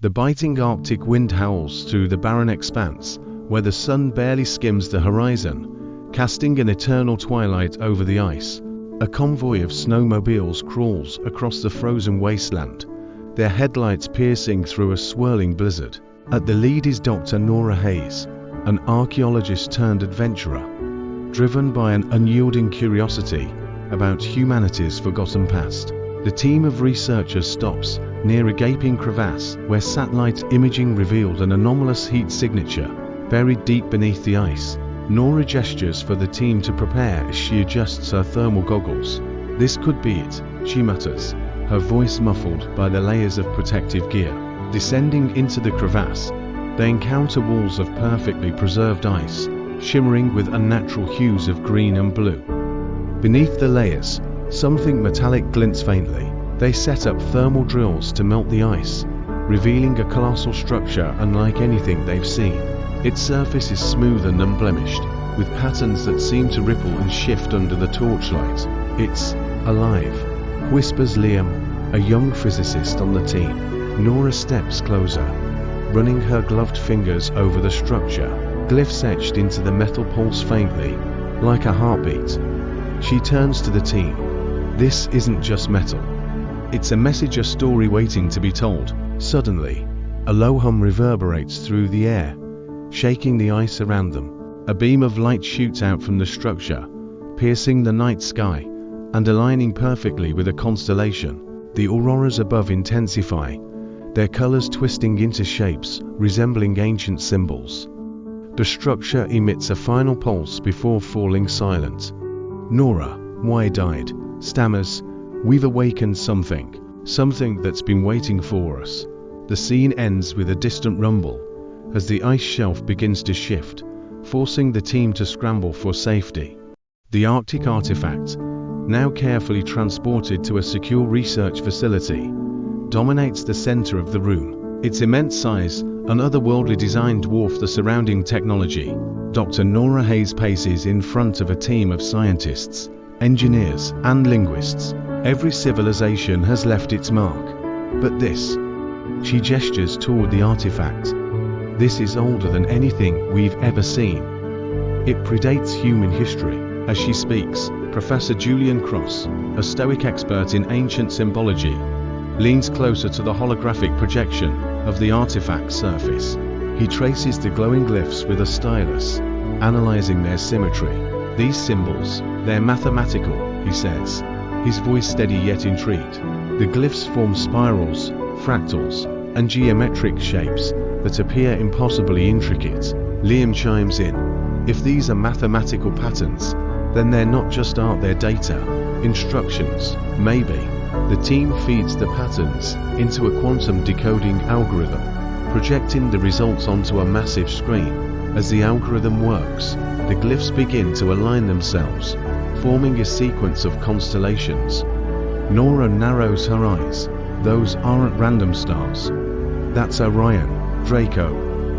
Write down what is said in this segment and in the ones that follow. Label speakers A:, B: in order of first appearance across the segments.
A: The biting Arctic wind howls through the barren expanse, where the sun barely skims the horizon, casting an eternal twilight over the ice. A convoy of snowmobiles crawls across the frozen wasteland, their headlights piercing through a swirling blizzard. At the lead is Dr. Nora Hayes, an archaeologist turned adventurer, driven by an unyielding curiosity about humanity's forgotten past. The team of researchers stops near a gaping crevasse where satellite imaging revealed an anomalous heat signature buried deep beneath the ice. Nora gestures for the team to prepare as she adjusts her thermal goggles. "This could be it," she mutters, her voice muffled by the layers of protective gear. Descending into the crevasse, they encounter walls of perfectly preserved ice, shimmering with unnatural hues of green and blue. Beneath the layers, something metallic glints faintly. They set up thermal drills to melt the ice, revealing a colossal structure unlike anything they've seen. Its surface is smooth and unblemished, with patterns that seem to ripple and shift under the torchlight. "It's alive," whispers Liam, a young physicist on the team. Nora steps closer, running her gloved fingers over the structure. Glyphs etched into the metal pulse faintly, like a heartbeat. She turns to the team. "This isn't just metal. It's a message, a story waiting to be told." Suddenly, a low hum reverberates through the air, shaking the ice around them. A beam of light shoots out from the structure, piercing the night sky, and aligning perfectly with a constellation. The auroras above intensify, their colors twisting into shapes resembling ancient symbols. The structure emits a final pulse before falling silent. Nora, wide-eyed, stammers, "We've awakened something that's been waiting for us." The scene ends with a distant rumble, as the ice shelf begins to shift, forcing the team to scramble for safety. The Arctic artifact, now carefully transported to a secure research facility, dominates the center of the room. Its immense size and otherworldly design dwarf the surrounding technology. Dr. Nora Hayes paces in front of a team of scientists, engineers, and linguists. Every civilization has left its mark. But this, she gestures toward the artifact, this is older than anything we've ever seen. It predates human history. As she speaks, Professor Julian Cross, a stoic expert in ancient symbology, leans closer to the holographic projection of the artifact's surface. He traces the glowing glyphs with a stylus, analyzing their symmetry. "These symbols, they're mathematical," he says, his voice steady yet intrigued. "The glyphs form spirals, fractals, and geometric shapes that appear impossibly intricate." Liam chimes in. "If these are mathematical patterns, then they're not just art, they're data, instructions, maybe." The team feeds the patterns into a quantum decoding algorithm, projecting the results onto a massive screen. As the algorithm works, the glyphs begin to align themselves, forming a sequence of constellations. Nora narrows her eyes. "Those aren't random stars. That's Orion, Draco.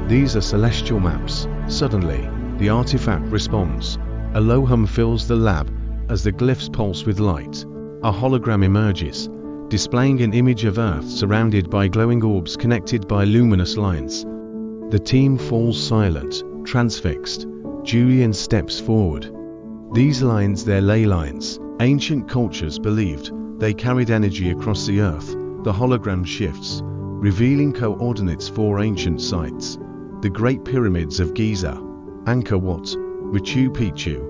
A: These are celestial maps." Suddenly, the artifact responds. A low hum fills the lab as the glyphs pulse with light. A hologram emerges, displaying an image of Earth surrounded by glowing orbs connected by luminous lines. The team falls silent, transfixed. Julian steps forward. "These lines, they're ley lines. Ancient cultures believed they carried energy across the Earth." The hologram shifts, revealing coordinates for ancient sites. The Great Pyramids of Giza, Angkor Wat, Machu Picchu,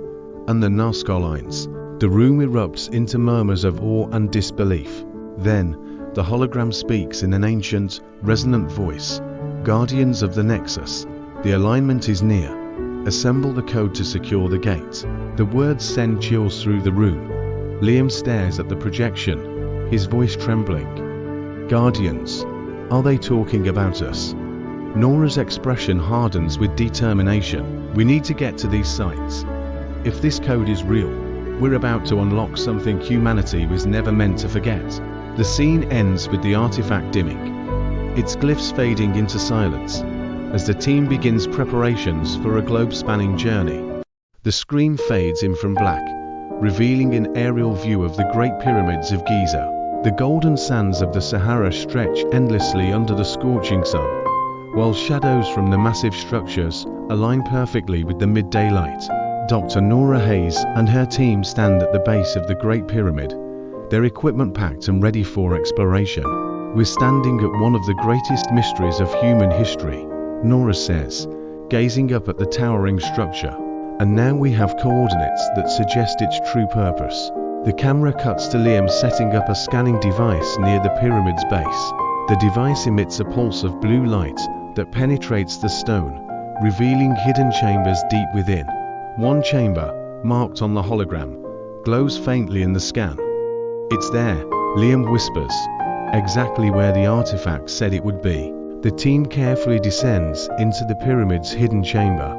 A: and the Nazca Lines. The room erupts into murmurs of awe and disbelief. Then, the hologram speaks in an ancient, resonant voice. "Guardians of the Nexus, the alignment is near. Assemble the code to secure the gate." The words send chills through the room. Liam stares at the projection, his voice trembling. "Guardians? Are they talking about us?" Nora's expression hardens with determination. "We need to get to these sites. If this code is real, we're about to unlock something humanity was never meant to forget." The scene ends with the artifact dimming, its glyphs fading into silence, as the team begins preparations for a globe-spanning journey. The screen fades in from black, revealing an aerial view of the Great Pyramids of Giza. The golden sands of the Sahara stretch endlessly under the scorching sun, while shadows from the massive structures align perfectly with the midday light. Dr. Nora Hayes and her team stand at the base of the Great Pyramid, their equipment packed and ready for exploration. "We're standing at one of the greatest mysteries of human history," Nora says, gazing up at the towering structure. "And now we have coordinates that suggest its true purpose." The camera cuts to Liam setting up a scanning device near the pyramid's base. The device emits a pulse of blue light that penetrates the stone, revealing hidden chambers deep within. One chamber, marked on the hologram, glows faintly in the scan. "It's there," Liam whispers, exactly where the artifact said it would be. The team carefully descends into the pyramid's hidden chamber,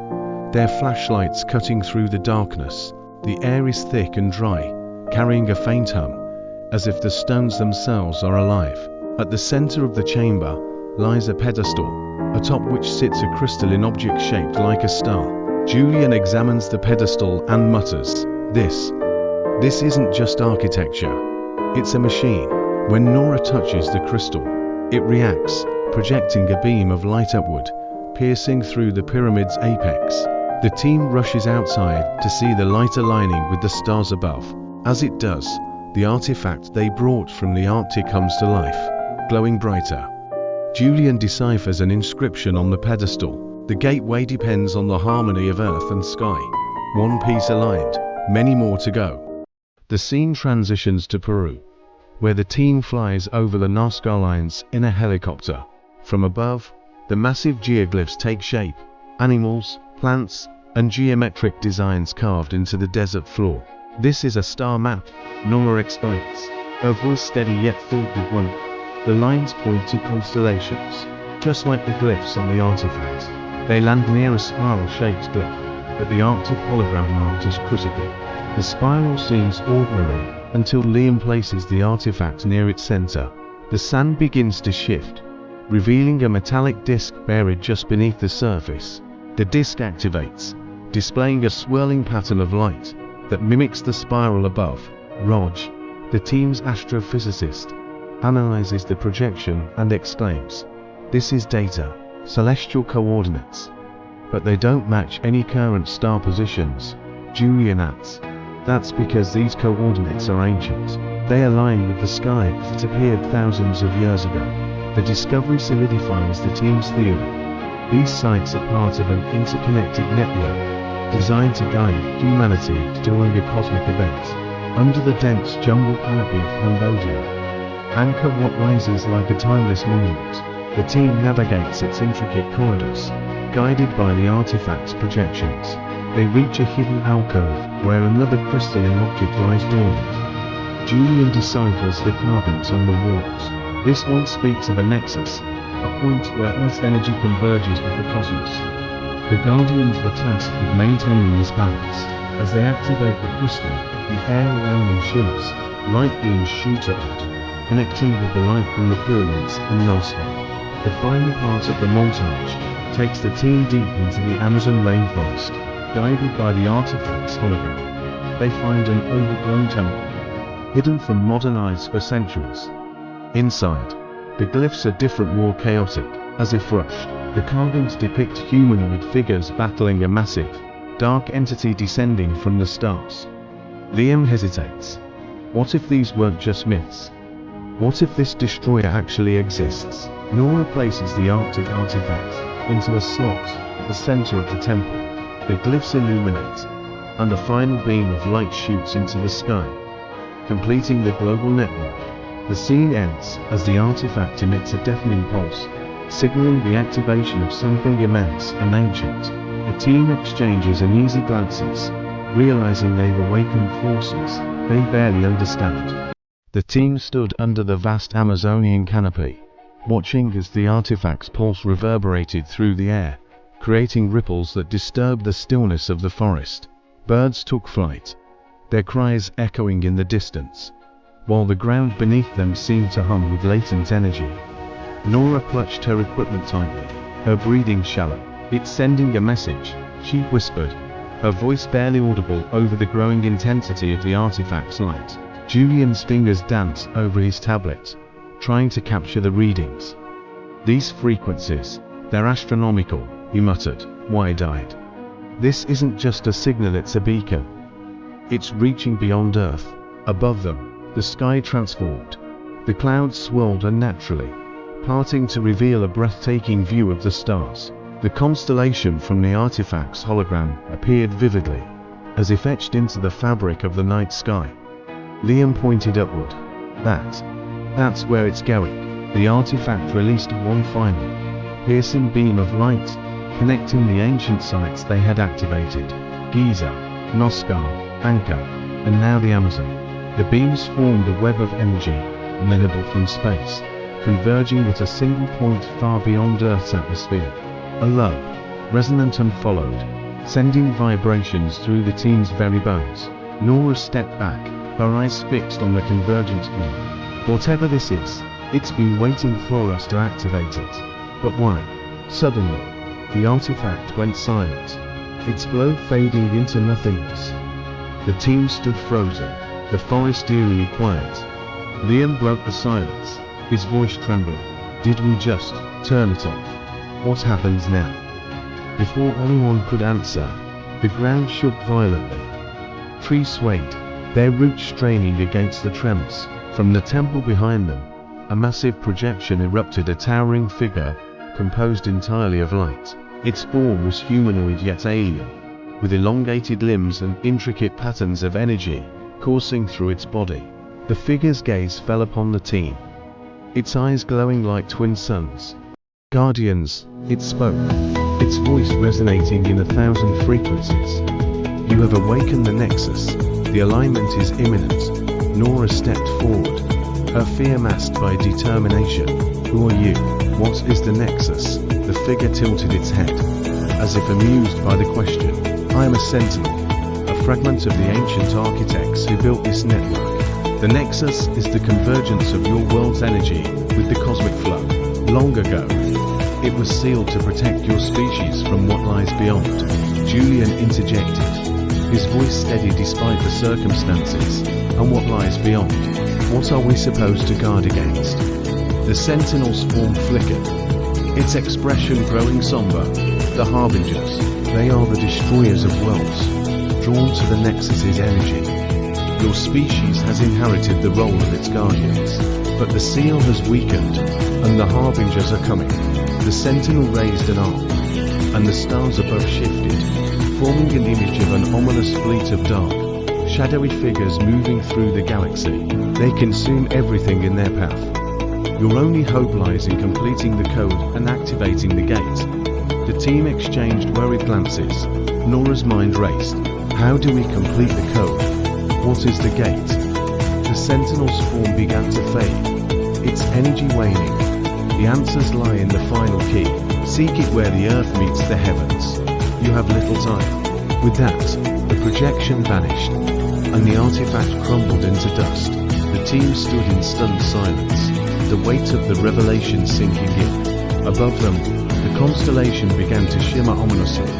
A: their flashlights cutting through the darkness. The air is thick and dry, carrying a faint hum, as if the stones themselves are alive. At the center of the chamber lies a pedestal, atop which sits a crystalline object shaped like a star. Julian examines the pedestal and mutters, This isn't just architecture, it's a machine." When Nora touches the crystal, it reacts, projecting a beam of light upward, piercing through the pyramid's apex. The team rushes outside to see the light aligning with the stars above. As it does, the artifact they brought from the Arctic comes to life, glowing brighter. Julian deciphers an inscription on the pedestal. "The gateway depends on the harmony of earth and sky. One piece aligned, many more to go." The scene transitions to Peru, where the team flies over the Nazca lines in a helicopter. From above, the massive geoglyphs take shape, animals, plants, and geometric designs carved into the desert floor. "This is a star map," Nora explains, her voice steady yet filled with wonder. "The lines point to constellations, just like the glyphs on the artifact. They land near a spiral-shaped glyph, but the Arctic hologram marked as critical. The spiral seems ordinary, until Liam places the artifact near its center. The sand begins to shift, revealing a metallic disc buried just beneath the surface. The disc activates, displaying a swirling pattern of light that mimics the spiral above. Raj, the team's astrophysicist, analyzes the projection and exclaims, "This is data, celestial coordinates. But they don't match any current star positions." Julian adds, "That's because these coordinates are ancient. They align with the sky that appeared thousands of years ago." The discovery solidifies the team's theory. These sites are part of an interconnected network, designed to guide humanity during a cosmic event. Under the dense jungle canopy of Cambodia, Angkor Wat rises like a timeless monument. The team navigates its intricate corridors, guided by the artifact's projections. They reach a hidden alcove where another crystalline object lies dormant. Julian deciphers the carvings on the walls. This one speaks of a nexus, a point where Earth's energy converges with the cosmos. The Guardians are tasked with maintaining this balance. As they activate the crystal, the air around them shimers, light beams shoot out, connecting with the light from the pyramids and Nazca. The final part of the montage takes the team deep into the Amazon rainforest. Guided by the artifact's hologram, they find an overgrown temple, hidden from modern eyes for centuries. Inside, the glyphs are different, more chaotic, as if rushed. The carvings depict humanoid figures battling a massive, dark entity descending from the stars. Liam hesitates. What if these weren't just myths? What if this destroyer actually exists? Nora places the Arctic artifact into a slot at the center of the temple. The glyphs illuminate, and a final beam of light shoots into the sky, completing the global network. The scene ends as the artifact emits a deafening pulse, signaling the activation of something immense and ancient. The team exchanges uneasy glances, realizing they've awakened forces they barely understand. The team stood under the vast Amazonian canopy, watching as the artifact's pulse reverberated through the air, creating ripples that disturbed the stillness of the forest. Birds took flight, their cries echoing in the distance, while the ground beneath them seemed to hum with latent energy. Nora clutched her equipment tightly, her breathing shallow. "It's sending a message," she whispered, her voice barely audible over the growing intensity of the artifact's light. Julian's fingers danced over his tablets, trying to capture the readings. "These frequencies, they're astronomical," he muttered, wide-eyed. "This isn't just a signal, it's a beacon. It's reaching beyond Earth." Above them, the sky transformed. The clouds swirled unnaturally, parting to reveal a breathtaking view of the stars. The constellation from the artifact's hologram appeared vividly, as if etched into the fabric of the night sky. Liam pointed upward. That's where it's going." The artifact released one final, piercing beam of light, connecting the ancient sites they had activated: Giza, Noscal, Anchor, and now the Amazon. The beams formed a web of energy, emanating from space, converging at a single point far beyond Earth's atmosphere. A low, resonant hum followed, sending vibrations through the team's very bones. Nora stepped back, her eyes fixed on the convergent beam. "Whatever this is, it's been waiting for us to activate it. But why?" Suddenly, the artifact went silent, its glow fading into nothingness. The team stood frozen, the forest eerily quiet. Liam broke the silence, his voice trembling. "Did we just turn it off? What happens now?" Before anyone could answer, the ground shook violently. Trees swayed, their roots straining against the tremors. From the temple behind them, a massive projection erupted, a towering figure composed entirely of light. Its form was humanoid yet alien, with elongated limbs and intricate patterns of energy coursing through its body. The figure's gaze fell upon the team, its eyes glowing like twin suns. "Guardians," it spoke, its voice resonating in 1,000 frequencies. "You have awakened the Nexus. The alignment is imminent." Nora stepped forward, her fear masked by determination. "Who are you? What is the Nexus?" The figure tilted its head, as if amused by the question. "I am a Sentinel, a fragment of the ancient architects who built this network. The Nexus is the convergence of your world's energy with the cosmic flow. Long ago, it was sealed to protect your species from what lies beyond." Julian interjected, his voice steady despite the circumstances. "And what lies beyond? What are we supposed to guard against?" The Sentinel's form flickered, its expression growing somber. "The Harbingers, they are the destroyers of worlds, drawn to the Nexus's energy. Your species has inherited the role of its guardians, but the seal has weakened, and the Harbingers are coming." The Sentinel raised an arm, and the stars above shifted, forming an image of an ominous fleet of dark, shadowy figures moving through the galaxy. They consume everything in their path. Your only hope lies in completing the code and activating the gate. The team exchanged worried glances. Nora's mind raced. How do we complete the code? What is the gate? The Sentinel's form began to fade, its energy waning. The answers lie in the final key. Seek it where the earth meets the heavens. You have little time. With that, the projection vanished, and the artifact crumbled into dust. The team stood in stunned silence, the weight of the revelation sinking in. Above them, the constellation began to shimmer ominously,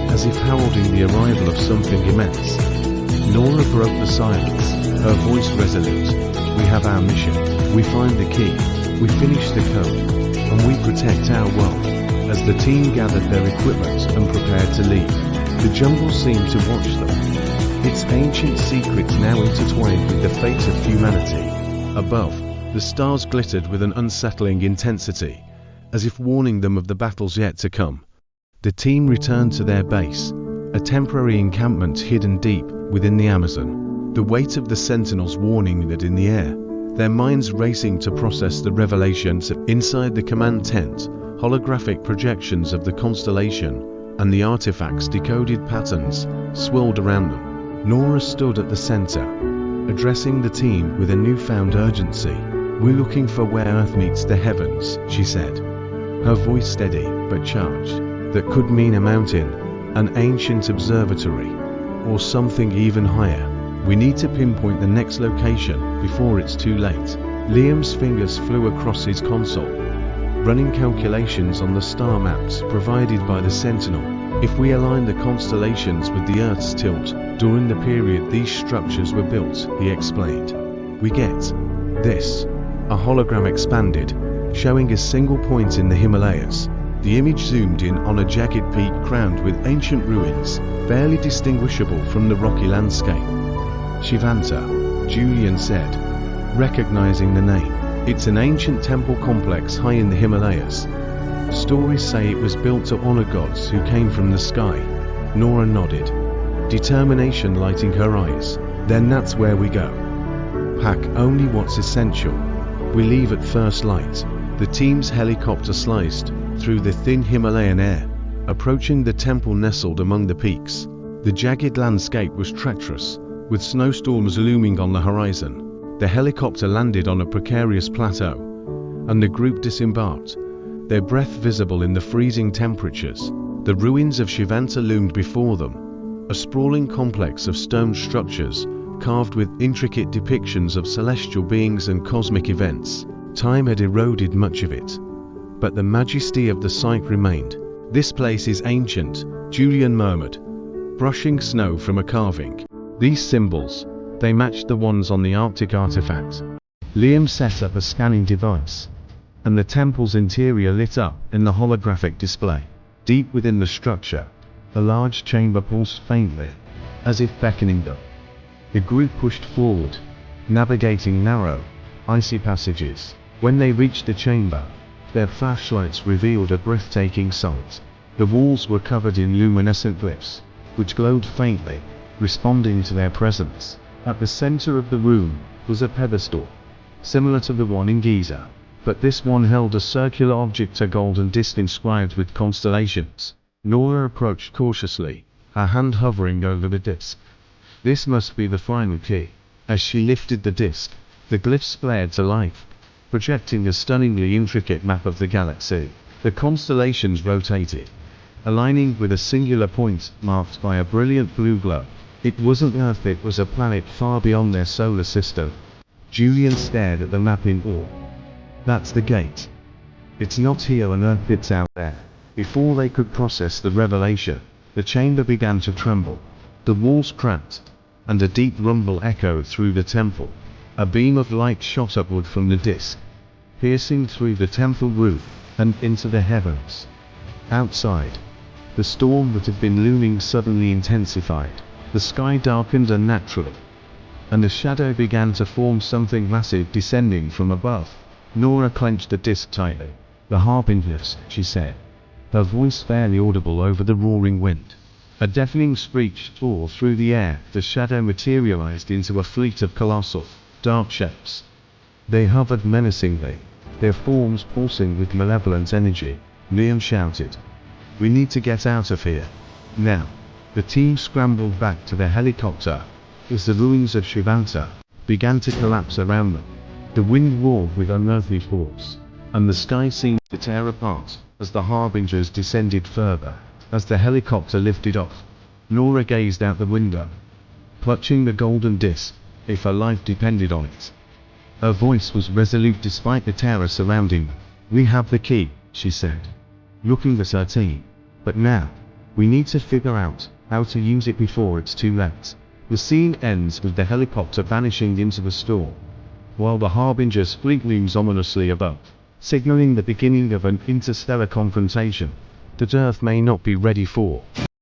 A: as if heralding the arrival of something immense. Nora broke the silence, her voice resolute. "We have our mission. We find the key. We finish the code. And we protect our world." As the team gathered their equipment and prepared to leave, the jungle seemed to watch them, its ancient secrets now intertwined with the fate of humanity. Above, the stars glittered with an unsettling intensity, as if warning them of the battles yet to come. The team returned to their base, a temporary encampment hidden deep within the Amazon. The weight of the Sentinel's warning lingered in the air, their minds racing to process the revelations. Inside the command tent, holographic projections of the constellation and the artifact's decoded patterns swirled around them. Nora stood at the center, addressing the team with a newfound urgency. "We're looking for where Earth meets the heavens," she said, her voice steady but charged. "That could mean a mountain, an ancient observatory, or something even higher. We need to pinpoint the next location before it's too late." Liam's fingers flew across his console, running calculations on the star maps provided by the Sentinel. "If we align the constellations with the Earth's tilt during the period these structures were built," he explained, We get this. A hologram expanded, showing a single point in the Himalayas. The image zoomed in on a jagged peak crowned with ancient ruins, barely distinguishable from the rocky landscape. Shivanta, Julian said, recognizing the name. It's an ancient temple complex high in the Himalayas. Stories say it was built to honor gods who came from the sky. Nora nodded, determination lighting her eyes. Then that's where we go. Pack only what's essential. We leave at first light. The team's helicopter sliced through the thin Himalayan air, approaching the temple nestled among the peaks. The jagged landscape was treacherous, with snowstorms looming on the horizon. The helicopter landed on a precarious plateau, and the group disembarked, their breath visible in the freezing temperatures. The ruins of Shivanta loomed before them, a sprawling complex of stone structures, carved with intricate depictions of celestial beings and cosmic events. Time had eroded much of it, but the majesty of the site remained. This place is ancient, Julian murmured, brushing snow from a carving. These symbols, they matched the ones on the Arctic artifact. Liam set up a scanning device, and the temple's interior lit up in the holographic display. Deep within the structure, a large chamber pulsed faintly, as if beckoning them. The group pushed forward, navigating narrow, icy passages. When they reached the chamber, their flashlights revealed a breathtaking sight. The walls were covered in luminescent glyphs, which glowed faintly, responding to their presence. At the center of the room was a pedestal, similar to the one in Giza, but this one held a circular object, a golden disc inscribed with constellations. Nora approached cautiously, her hand hovering over the disc. This must be the final key. As she lifted the disc, the glyphs flared to life, projecting a stunningly intricate map of the galaxy. The constellations rotated, aligning with a singular point marked by a brilliant blue glow. It wasn't Earth, it was a planet far beyond their solar system. Julian stared at the map in awe. That's the gate. It's not here on Earth, it's out there. Before they could process the revelation, the chamber began to tremble. The walls cracked, and a deep rumble echoed through the temple. A beam of light shot upward from the disc, piercing through the temple roof and into the heavens. Outside, the storm that had been looming suddenly intensified. The sky darkened unnaturally, and a shadow began to form, something massive descending from above. Nora clenched the disc tightly. The harbingers, she said, her voice barely audible over the roaring wind. A deafening screech tore through the air. The shadow materialized into a fleet of colossal, dark shapes. They hovered menacingly, their forms pulsing with malevolent energy. Liam shouted, "We need to get out of here, now." The team scrambled back to their helicopter, as the ruins of Shivanta began to collapse around them. The wind roared with unearthly force, and the sky seemed to tear apart as the harbingers descended further. As the helicopter lifted off, Nora gazed out the window, clutching the golden disc, if her life depended on it. Her voice was resolute despite the terror surrounding them. "We have the key," she said, looking at her team. "But now, we need to figure out how to use it before it's too late." The scene ends with the helicopter vanishing into the storm, while the harbinger's fleet looms ominously above, signaling the beginning of an interstellar confrontation that Earth may not be ready for.